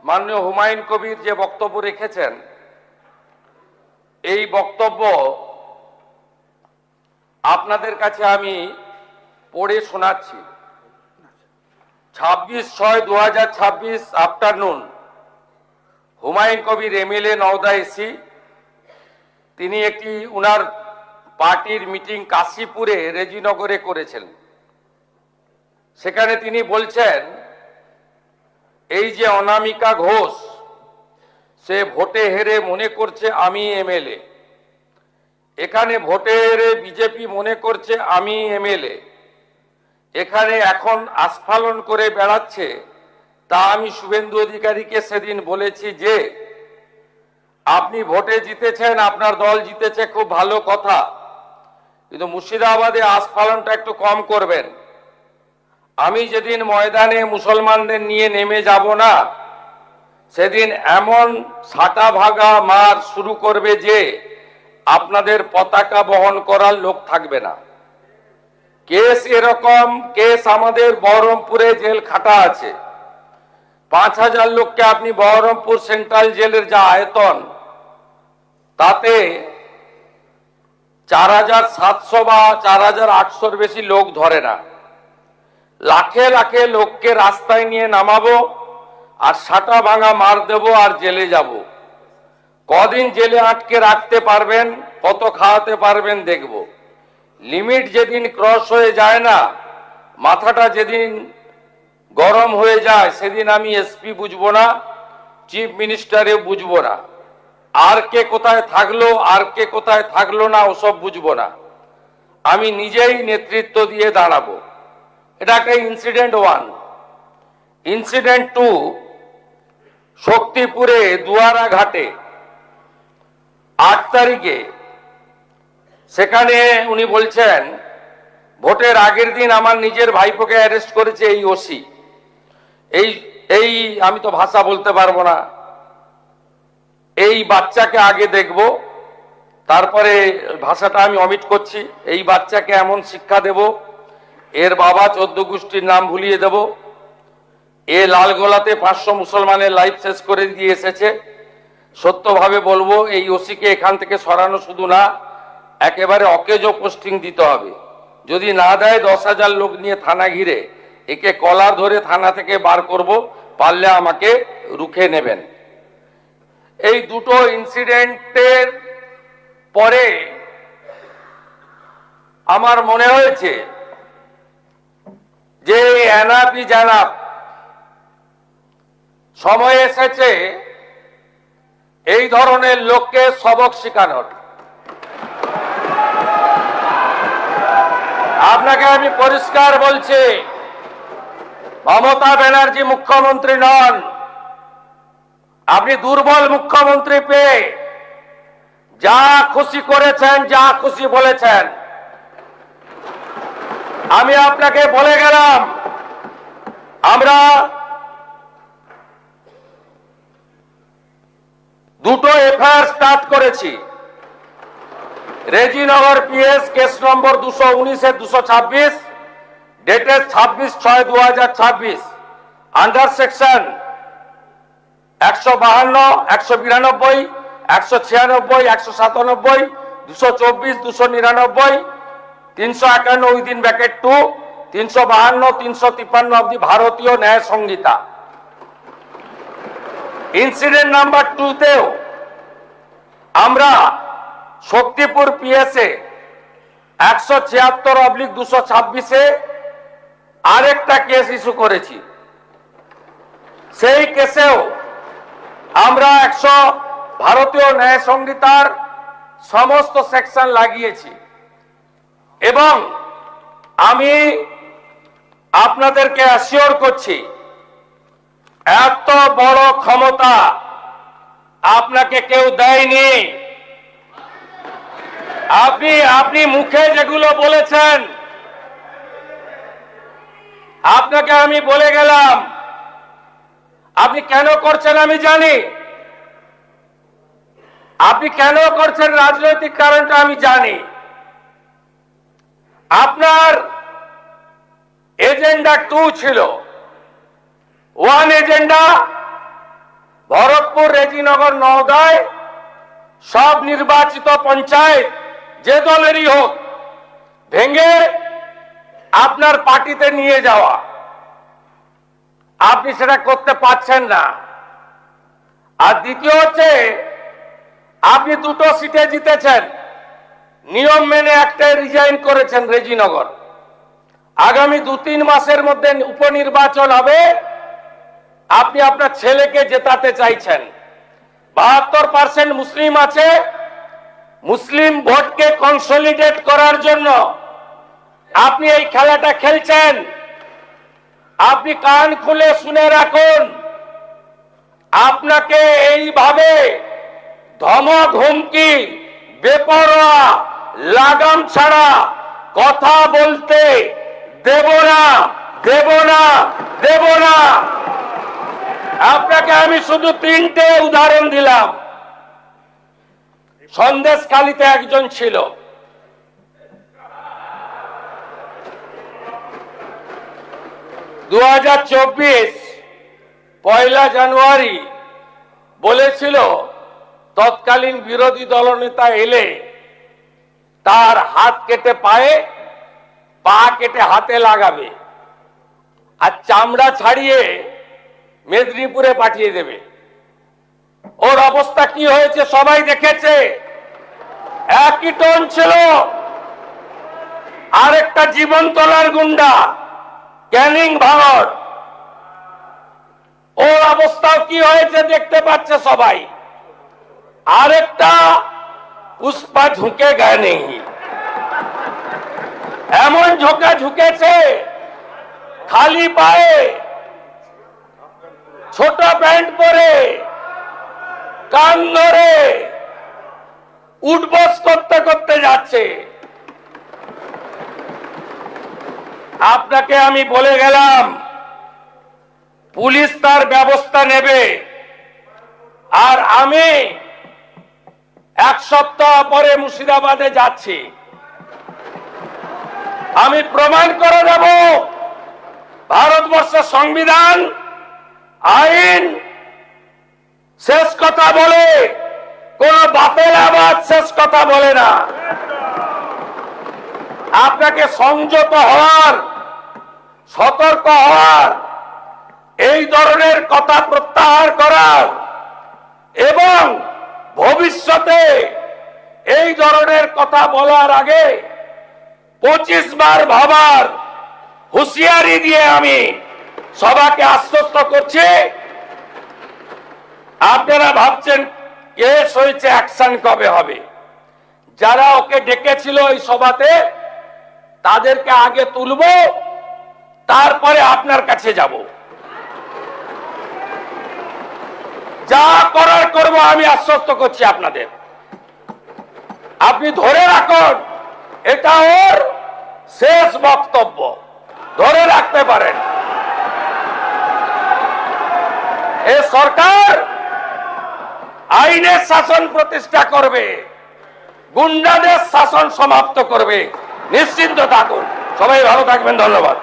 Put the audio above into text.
মাননীয় হুমায়ুন কবির যে বক্তব্য রেখেছেন, এই বক্তব্য আপনাদের কাছে আমি পড়ে শোনাচ্ছি। 26/6/2026 afternoon, Humayun Kabir MLA Nowda AC, তিনি একটি উনার পার্টির মিটিং কাশীপুরে রেজিনগরে করেছেন। সেখানে তিনি বলছেন, এই যে অনামিকা ঘোষ, সে ভোটে হেরে মনে করছে আমি এমএলএ, এখানে ভোটে হেরে বিজেপি মনে করছে আমি এমএলএ, এখানে এখন আস্ফালন করে বেড়াচ্ছে। তা আমি শুভেন্দু অধিকারীকে সেদিন বলেছি যে আপনি ভোটে জিতেছেন, আপনার দল জিতেছে, খুব ভালো কথা, কিন্তু মুর্শিদাবাদে আস্ফালনটা একটু কম করবেন। আমি যেদিন ময়দানে মুসলমানদের নিয়ে নেমে যাব না, সেদিন এমন সাটা ভাগা মার শুরু করবে যে আপনাদের পতাকা বহন করার লোক থাকবে না। কেস এরকম কেস আমাদের বহরমপুরে জেল খাটা আছে। 5000 লোককে আপনি বহরমপুর সেন্ট্রাল জেলের যা আয়তন, তাতে 4700 বা 4800 বেশি লোক ধরে না। লাখে লাখে লোককে রাস্তায় নিয়ে নামাবো আর সাটা ভাঙা মার দেব আর জেলে যাব। কদিন জেলে আটকে রাখতে পারবেন, কত খাওয়াতে পারবেন দেখব। লিমিট যেদিন ক্রস হয়ে যায় না, মাথাটা যেদিন গরম হয়ে যায়, সেদিন আমি এসপি বুঝবো না, চিফ মিনিস্টারে বুঝবো না, আর কে কোথায় থাকলো আর কে কোথায় থাকলো না ওসব বুঝবো না। আমি নিজেই নেতৃত্ব দিয়ে দাঁড়াবো। এটা একটা ইনসিডেন্ট 1। ইনসিডেন্ট 2, শক্তিপুরে দুয়ারা ঘাটে 8 তারিখে, সেখানে উনি বলছেন ভোটের আগের দিন আমার নিজের ভাইপোকে অ্যারেস্ট করেছে এই ওসি। এই আমি তো ভাষা বলতে পারবো না। এই বাচ্চাকে আগে দেখব, তারপরে ভাষাটা আমি অমিট করছি। এই বাচ্চাকে এমন শিক্ষা দেব, এর বাবা 14 গোষ্ঠীর নাম ভুলিয়ে দেব। এ লালগোলাতে 500 মুসলমানের লাইফ শেষ করে দিয়ে এসেছে। সত্যভাবে বলবো, এই ওসিকে এখান থেকে সরানো শুধু না, একেবারে অকেজো পোস্টিং দিতে হবে। যদি না দেয় 10,000 লোক নিয়ে থানা ঘিরে একে কলার ধরে থানা থেকে বার করব, পারলে আমাকে রুখে নেবেন। এই দুটো ইনসিডেন্টের পরে আমার মনে হয়েছে যে এনাফি জানাব, সময় এসেছে এই ধরনের লোককে সবক শেখানোর। আপনাকে আমি পরিষ্কার বলছি, মমতা ব্যানার্জি মুখ্যমন্ত্রী নন। আপনি দুর্বল মুখ্যমন্ত্রী পেয়ে যা খুশি করেছেন, যা খুশি বলেছেন। আমি আপনাকে বলে গেলাম, আমরা দুটো এফআইআর স্টার্ট করেছি। Rejinagar PS case number 219/226, dated 26/6/2026, under section 152, 192, 196, 197, 224, 299, 351 within bracket 2, 352, 353 of the ভারতীয় ন্যায় সংহিতা। ইনসিডেন্ট নাম্বার 2তেও আমরা শক্তিপুর পিএসএ 176/226 আরেকটা কেস ইস্যু করেছি। সেই কেসেও আমরা ভারতীয় ন্যায় সংহিতার সমস্ত সেকশন লাগিয়েছি। এবং আমি আপনাদেরকে অ্যাসিওর করছি, এত বড় ক্ষমতা আপনাকে কেউ দেয়নি। আপনি মুখে যেগুলো বলেছেন, আপনাকে আমি বলে গেলাম, আপনি কেন করছেন আমি জানি। আপনি কেন করছেন রাজনৈতিক কারণটা আমি জানি। আপনার এজেন্ডা 2 ছিল ওয়ান এজেন্ডা, ভরতপুর, রেজিনগর, নওদায় সব নির্বাচিত পঞ্চায়েত যে দলেরই হোক ভেঙে আপনার পার্টিতে নিয়ে যাওয়া। আপনি সেটা করতে পারছেন না। আর দ্বিতীয় হচ্ছে, আপনি দুটো সিটে জিতেছেন, নিয়ম মেনে একটাই রিজাইন করেছেন রেজিনগর। আগামী 2-3 মাসের মধ্যে উপনির্বাচন হবে, আপনি আপনার ছেলেকে জেতাতে চাইছেন। 72% মুসলিম আছে, মুসলিম ভোটকে কনসলিডেট করার জন্য আপনি এই খেলাটা খেলছেন। আপনি কান খুলে শুনে রাখুন, আপনাকে এইভাবে ধমক হুমকি, বেপরোয়া, লাগাম ছাড়া কথা বলতে দেব না, দেব না, দেব না। আপনাকে আমি শুধু 3টে উদাহরণ দিলাম। সন্দেশখালীতে একজন ছিল, পয়লা জানুয়ারি বলেছিল তৎকালীন বিরোধী দলনেতা এলে তার হাত কেটে পায়ে, পা কেটে হাতে লাগাবে আর চামড়া ছাড়িয়ে মেদিনীপুরে পাঠিয়ে দেবে। ওর অবস্থা কি হয়েছে সবাই দেখেছে। একই টোন ছিল। আরেকটা জীবনতলার গুন্ডা ক্যানিং ভাঙড়, ওর অবস্থাও কি হয়েছে দেখতে পাচ্ছে সবাই। আরেকটা পুষ্পা ঝুঁকে গায়ে নেই, এমন ঝোঁকা ঝুঁকেছে, খালি পায়ে, ছোট প্যান্ট পরে, কান ধরে উঠবস করতে করতে যাচ্ছে। আপনাকে আমি বলে গেলাম, পুলিশ তার ব্যবস্থা নেবে। আর আমি 1 সপ্তাহ পরে মুর্শিদাবাদে যাচ্ছি। আমি প্রমাণ করে দেব ভারতবর্ষের সংবিধান, আইন শেষ কথা বলে, কোন বাতেল আবাদ শেষ কথা বলে না। আপনাকে সংযত হওয়ার, সতর্ক হওয়ার, এই ধরনের কথা প্রত্যাহার করার এবং ভবিষ্যতে এই ধরনের কথা বলার আগে 25 বার ভাবার হুঁশিয়ারি দিয়ে আমি সবাইকে আশ্বস্ত করছি। আপনারা ভাবছেন কেস হয়েছে, অ্যাকশন কবে হবে? যারা ওকে ডেকেছিল এই সভাতে তাদেরকে আগে তুলব, তারপরে আপনার কাছে যাব। যা করার করব, আমি আশ্বস্ত করছি আপনাদের। আপনি ধরে রাখুন, এটা ওর শেষ বক্তব্য, ধরে রাখতে পারেন। এই সরকার আইনের শাসন প্রতিষ্ঠা করবে, গুন্ডাদের শাসন সমাপ্ত করবে, নিশ্চিন্ত থাকুন। সবাই ভালো থাকবেন, ধন্যবাদ।